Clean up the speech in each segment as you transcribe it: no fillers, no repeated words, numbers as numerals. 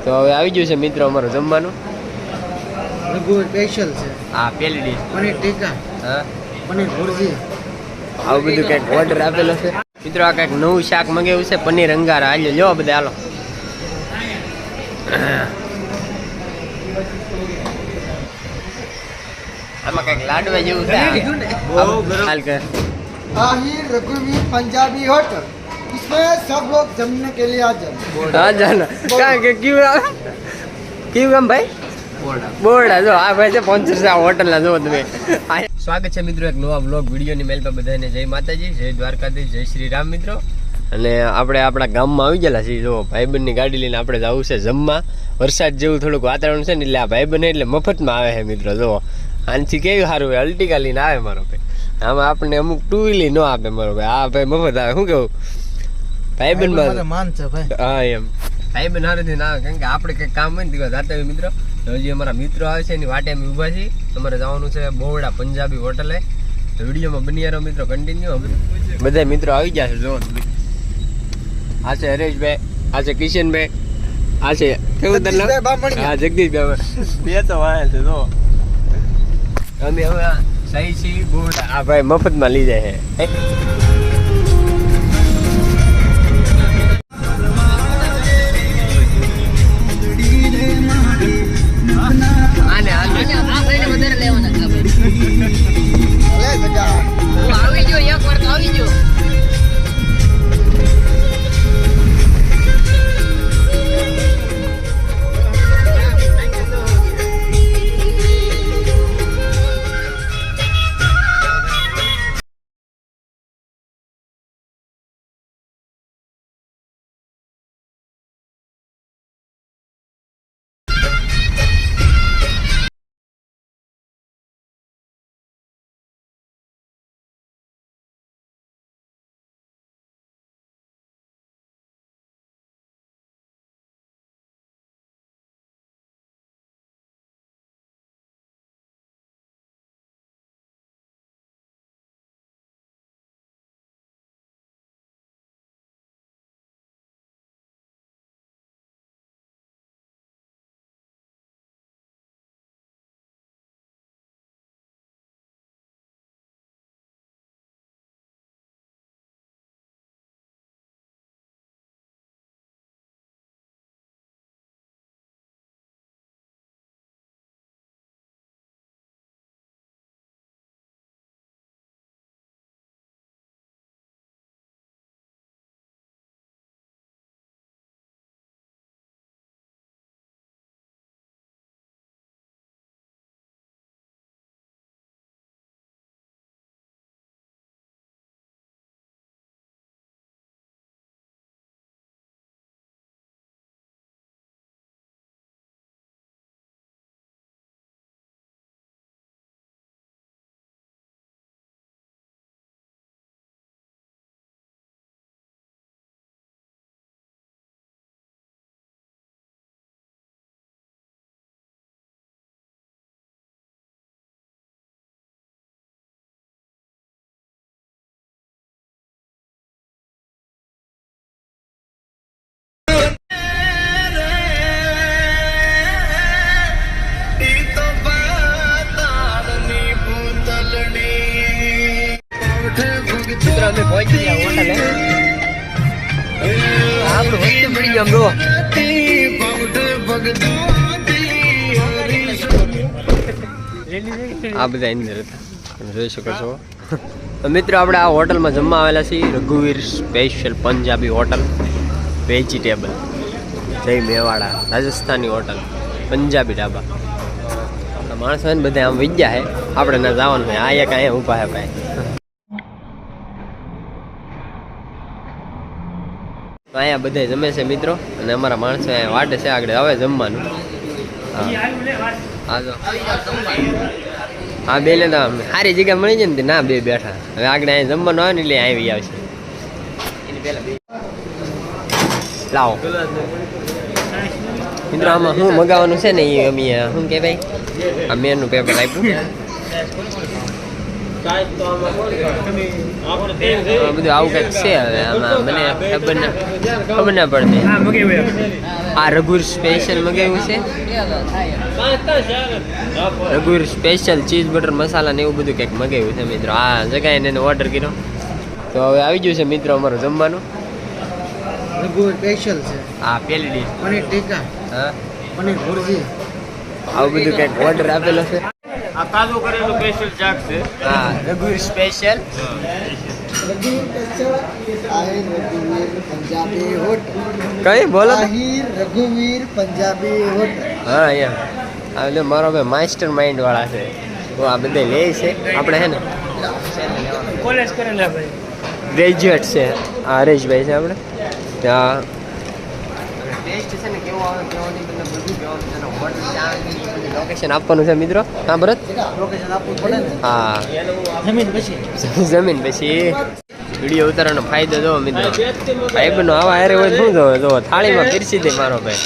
તો હવે આવી ગયું છે મિત્રો અમારું જમવાનું. રઘુવીર સ્પેશિયલ છે. હા, પહેલી ડીશ પનીર ટીકા, હા, પનીર ભુરજી, આવું બધું કંઈક ઓર્ડર આપેલો છે મિત્રો. આ કંઈક નવું શાક મંગાવ્યું છે, પનીર અંગારા. હાલો લો બધા, હાલો. આમાં કંઈક લાડવા જેવું છે. હાલ કર. आहिर रघुवीर पंजाबी होटल, इसमें सब लोग जमने के लिए आ जाए। હા જાના કાં કે ક્યું કામ ભાઈ? બોરડા. જો આ ભાઈ છે સ્પોન્સર છે આ હોટલના. જો તમે સ્વાગત છે મિત્રો એક નવા વ્લોગ વિડીયોની મેલ પર બધાને જય માતાજી, જય દ્વારકાધીશ, જય શ્રી રામ મિત્રો. અને આપણે આપણા ગામમાં આવી ગયેલા છીએ. જો ભાઈબંધની ગાડી લઈને આપણે જવું છે જમવા. વરસાદ જેવું થોડુંક વાતાવરણ છે ને એટલે આ ભાઈબંધ એટલે મફતમાં આવે છે મિત્રો. જો આનથી કેવું સારું હોય, અલ્ટિકા લઈને આવે મારો ભાઈ. આમાં આપણને અમુક ટુ વ્હીલર ન આપે મારો ભાઈ. આ ભાઈ મફત આવે. શું કેવું ભાઈબંધ માન છે ભાઈ. હા એમ ભાઈબંધ હારેથી ના આવે, કારણ કે આપણે કંઈક કામ હોય ને જાતા હોય મિત્રો. હજી અમારા મિત્રો આવે છે એની વાટે અમે ઊભા છીએ. અમારે જવાનું છે બોરડા પંજાબી હોટલે. તો વિડીયોમાં બની રહો મિત્રો કન્ટિન્યુ. બધા મિત્રો આવી ગયા છે. જો આ છે હરેશભાઈ, આ છે કિશનભાઈ, આ છે કેવું તને? હા, જગદીશભાઈ. બે તો વાય છે. જો અમે હવે સહી છીએ બોરડા. આ ભાઈ મફતમાં લઈ જાય છે. અમે પહોંચી ગયા હોટલે. આપણું વસ્તુ પડી ગયું બ્રો. આ બધા અંદર હતા, તમે જોઈ શકો છો. મિત્રો આપણે આ હોટલમાં જમવા આવેલા છીએ. રઘુવીર સ્પેશિયલ પંજાબી હોટલ, વેજીટેબલ, જય મેવાડા, રાજસ્થાની હોટલ, પંજાબી ઢાબા. માણસો ને બધા આમ વિજ્યા છે. આપણે ના જવાનું હોય. આ એક અહીંયા ઊભા છે ભાઈ. અહીંયા બધા જમે છે મિત્રો. અને અમારા માણસો અહીંયા વાટે છે આગળ હવે જમવાનું. હા જો હા બે ને તો સારી જગ્યા મળી જાય ને ના બે બેઠા. હવે આગળ અહીંયા જમવાનું આવે ને એટલે આવી આવશે. એની પહેલા લાવો મિત્રો. આમાં શું મગાવવાનું છે ને એ અમે શું કે ભાઈ આ મેનનું પેપર આપ્યું. બધું આવું કંઈક છે હવે આમાં મને ખબર ના પડતી. આ રઘુર સ્પેશિયલ મગાવ્યું છે. રઘુર સ્પેશિયલ ચીઝ બટર મસાલા ને એવું બધું કંઈક મગાવ્યું છે મિત્રો. આ જગ્યાએ એને ઓર્ડર કર્યો તો હવે આવી ગયું છે મિત્રો અમારું જમવાનું. રઘુવીર સ્પેશિયલ છે. આ પહેલી ડીશ પનીર ટીકા, હા પનીર ભુરજી. આવું બધું કંઈક ઓર્ડર આપેલો છે. આ તાજું કરેલું સ્પેશિયલ ચાક છે. હા રઘુર special. રઘુવીર special Ahir રઘુવીર Punjabi hotel. કઈ બોલો તો? આહિર રઘુવીર પંજાબી હોટલ. હા અહીંયા આ મારો ભાઈ માસ્ટર માઇન્ડ વાળા છે. તો આ બધા લે છે આપણે હે ને કોલેજ કરેલા ભાઈ. ગ્રેજ્યુએટ છે આ હરેશભાઈ છે આપણે ત્યાં. ટેસ્ટ છે ને કેવો આવે કેવો નહીં બધું જોવાનું છે. હોટલ ત્યાં લોકેશન આપવાનું છે મિત્રો. હા ભરત લોકેશન આપવું પડે ને. હા જમીન પછી જમીન પછી વિડીયો ઉતારવાનો ફાયદો જો મિત્રો. ભાઈ બનો આવા હારે હોય શું જોવે જો થાળીમાં પીરસી દે મારો ભાઈ.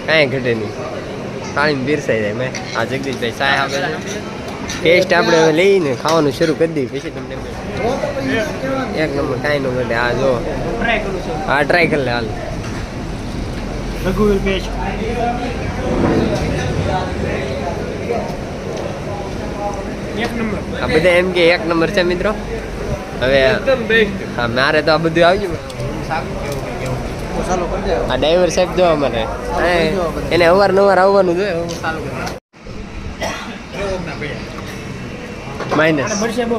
કાંઈ ઘટે નહીં થાળીમાં પીરસાઈ જાય. મેં આ જગદીશભાઈ સાહેબ આપે છે. ટેસ્ટ આપણે હવે લઈને ખાવાનું શરૂ કરી દઈએ પછી તમને એક નંબર કાંઈ ન ઘટે. આ જો હા ટ્રાય કરી લે હાલ. રઘુવીર પેસ્ટ એક નંબર. આ બધા એમ કે એક નંબર છે મિત્રો. હવે એકદમ બેસ્ટ. હા મારે તો આ બધું આવી ગયું. ચાલો કરી દે. આ ડ્રાઈવર સાહેબ જો અમારે એને અવારનવાર આવવાનું જોઈએ. માઇનસ મળશે બહુ.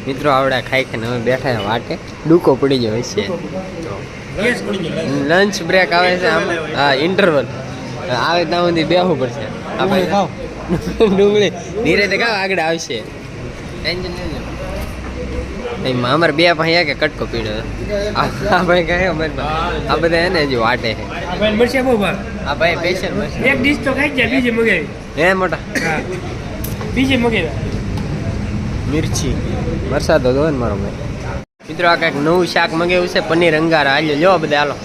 મિત્રો આવડા ખાઈ ખાઈને હવે બેઠા વાટે ડૂકો પડી ગયો છે. ગેસ પડી ગયો. લંચ બ્રેક આવે છે આમ. હા ઇન્ટરવલ આવે ત્યાં સુધી બેસવું પડશે. આ ભાઈ ખાઓ. ડુંગળી ધીરે તે ખાવ આગળ આવશે. ટેન્શન લેજો. અમારે બે પાસે કે કટકો પીડ્યો. આ ભાઈ કહે અમારી પાસે આ બધા એને હજી વાટે છે. આ ભાઈ મળશે બહુ ભાવ. આ ભાઈ સ્પેશિયલ મળશે. એક ડીશ તો ખાઈ જાય બીજી મગાવી. હે મોટા હા બીજી મગાવી. મિર્ચી વરસાદ હતો ને મારો ભાઈ. મિત્રો આ કંઈક નવું શાક મગાવ્યું છે પનીર અંગારા. હાલ્યો લ્યો બધા હાલો.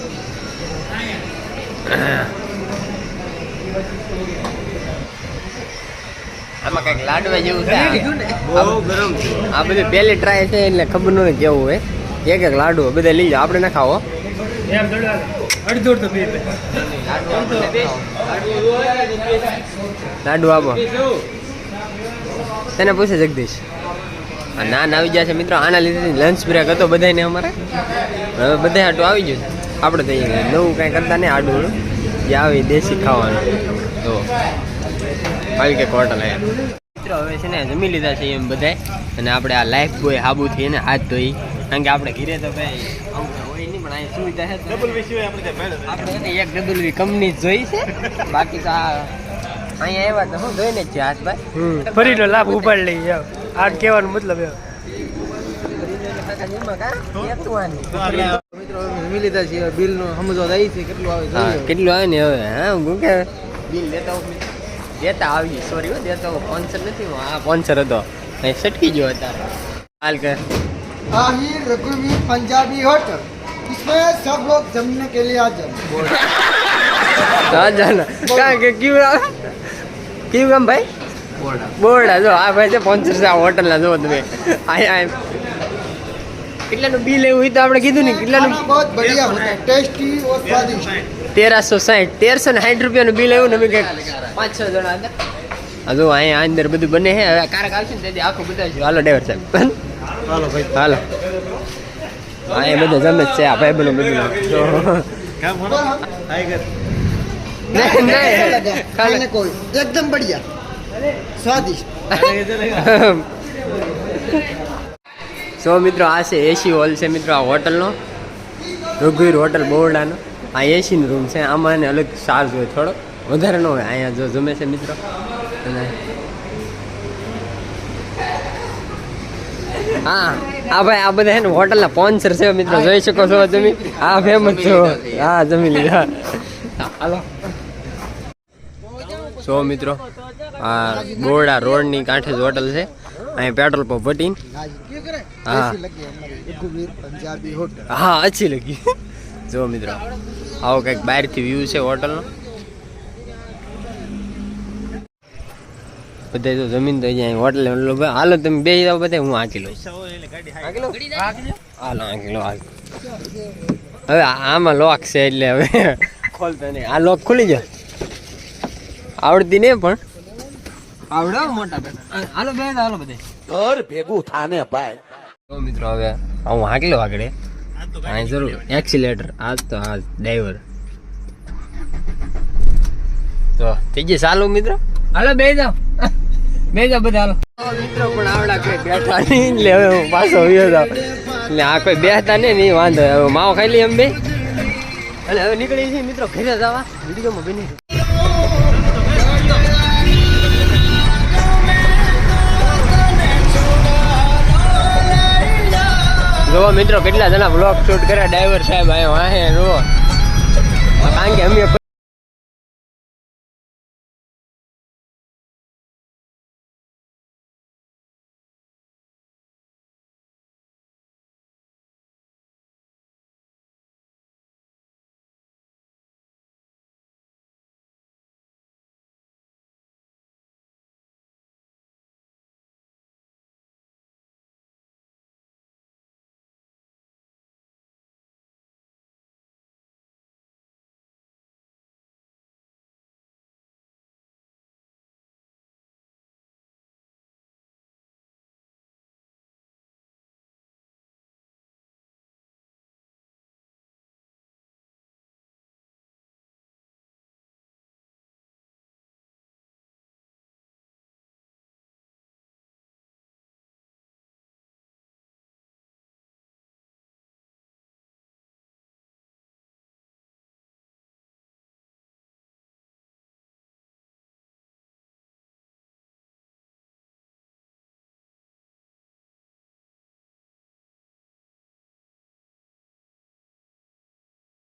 આમાં કંઈક લાડવા જેવું છે. બહુ ગરમ છે. આ બધું પહેલી ટ્રાય છે એટલે ખબર ન હોય કેવું હોય. એક એક લાડુ બધા લઈ જાઓ આપણે ના ખાવો. એમ દોડવા અડધો તો બે લાડુ આપો તને પૂછે જગદીશ. આ નાન આવી ગયા છે મિત્રો. આના લીધે લંચ બ્રેક હતો બધાને અમારે. હવે બધા આટું આવી ગયું છે. આપણે તો અહીંયા નવું કાંઈ કરતા નહીં. આડું જે આવી દેશી ખાવાનું તો આવી કે હોટલ હે મિત્રો. હવે છે ને જમી લીધા છે એમ બધાય. અને આપણે આ લાઈફ બોય હાબુથી એને હાથ ધોઈ. કારણ કે આપણે ઘીરે તો ભાઈ આવું હોય નહીં પણ અહીં સુવિધા છે. આપણે એને એક ડબલ કંપની જોઈ છે. બાકી તો આ અહીંયા આવ્યા તો હું ધોઈને જ છે હાથ ભાઈ. ફરીનો લાભ ઉપાડ લઈ આવ. આ કહેવાનો મતલબ એમ. મિત્રો જમી લીધા છે. બિલ નું સમજવા જાય છે કેટલું આવે હા જોઈએ. કેટલું આવે ને હવે. હા હું કે બિલ દેતા આવી સોરી હો દેતા સ્પોન્સર નથી. હું આ સ્પોન્સર હતો અહીં સટકી ગયો અત્યારે હાલ કર. आहिर रघुवीर पंजाबी होटल, इसमें सब लोग जमने के लिए आ जाए. ક્યું કામ ભાઈ બોર્ડા જો આ ભાઈ છે સ્પોન્સર છે આ હોટલના. જો તમે કેટલાનું બિલ એવું હોય તો આપણે કીધું ને કેટલાનું. खाना बहुत बढ़िया होता है, टेस्टी और स्वादिष्ट. 1360 રૂપિયાનું બિલ આવ્યું ને અમે કંઈક 5-6 જણા હતા. હા જો અહીંયા અંદર બધું બને છે. હવે કારક આવશે ને તેથી આખું બતાવીશું. હાલો ડ્રાઈવર સાહેબ हालो भाई. હાલો. હા એ બધા જમે જ છે આ ભાઈ બધું બધું. નહીં, कैसा लगा નહીં. खाने को? एकदम बढ़िया, स्वादिष्ट. સો મિત્રો આ છે એસી હોલ છે મિત્રો આ હોટલનો. રઘુવીર હોટલ બોરડાનો. આ એસીનો રૂમ છે. આમાં એને અલગ ચાર્જ હોય થોડો વધારે ન હોય. અહીંયા જો જમે છે મિત્રો. અને હા આ ભાઈ આ બધા છે ને હોટલના સ્પોન્સર છે મિત્રો. જોઈ શકો છો તમે. હા ફેમસ છો. હા જમી લીધા. હાલો સો મિત્રો આ બોરડા રોડની કાંઠે જ હોટલ છે. અહીંયા પેટ્રોલ પંપ વટીને. हाँ। कैसी लगी हमारी रघुवीर पंजाबी होटल? હા અચ્છી લગી. જો મિત્રો આવો કંઈક બહારથી વ્યૂ છે હોટલનો. બધા તો જમીન તો અહીંયા હોટલે હાલો તમે બે જાવ બધા હું આંકી લઉં હાલો આંકી લો હવે આમાં લોક છે એટલે હવે ખોલતા નહીં આ લોક ખુલી જાય આવડતી નહીં પણ આવડે મોટા હાલો બે હાલો બધા ઘર ભેગું થાને ભાઈ તો મિત્રો હવે હું હાંકી લો આગળ અહીં જરૂર એક્સિલેટર આજ તો આ ડ્રાઈવર તો થઈ ગઈ ચાલો મિત્રો હાલો બે જાવ બધા હાલો મિત્રો પણ આવડા કોઈ બેઠા નહીં એટલે હવે હું પાછો આવ્યો જાવ એટલે આ કોઈ બેઠતા નહીં વાંધો હવે માવો ખાઈ લઈએ એમ બે અને હવે નીકળી છીએ મિત્રો ઘરે જવા વિડીયોમાં બની જોવો મિત્રો કેટલા જણા બ્લોગ શૂટ કર્યા ડ્રાઈવર સાહેબ આયો વાહે રો કારણ કે અમે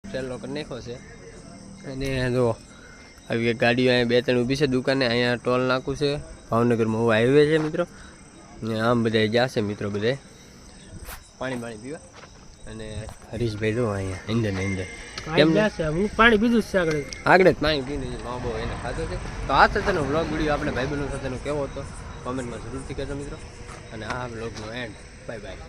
ટ્રેલો કરી નાખ્યો છે અને જો આવી ગાડીઓ અહીંયા બે ત્રણ ઊભી છે દુકાને અહીંયા ટોલ નાખું છે ભાવનગરમાં હું હાઈવે છે મિત્રો ને આમ બધા જશે મિત્રો બધા પાણી પીવા અને હરીશભાઈ જો અહીંયા અંદર કેમ હું પાણી પીધું છે આગળ જ પાણી પીને લાંબો એને ખાધો છે તો આ સાથેનો વ્લોગ વિડીયો આપણે ભાઈબંધો સાથેનો કેવો હતો કોમેન્ટમાં જરૂરથી કહેજો મિત્રો અને આ વ્લોગનો એન્ડ બાય બાય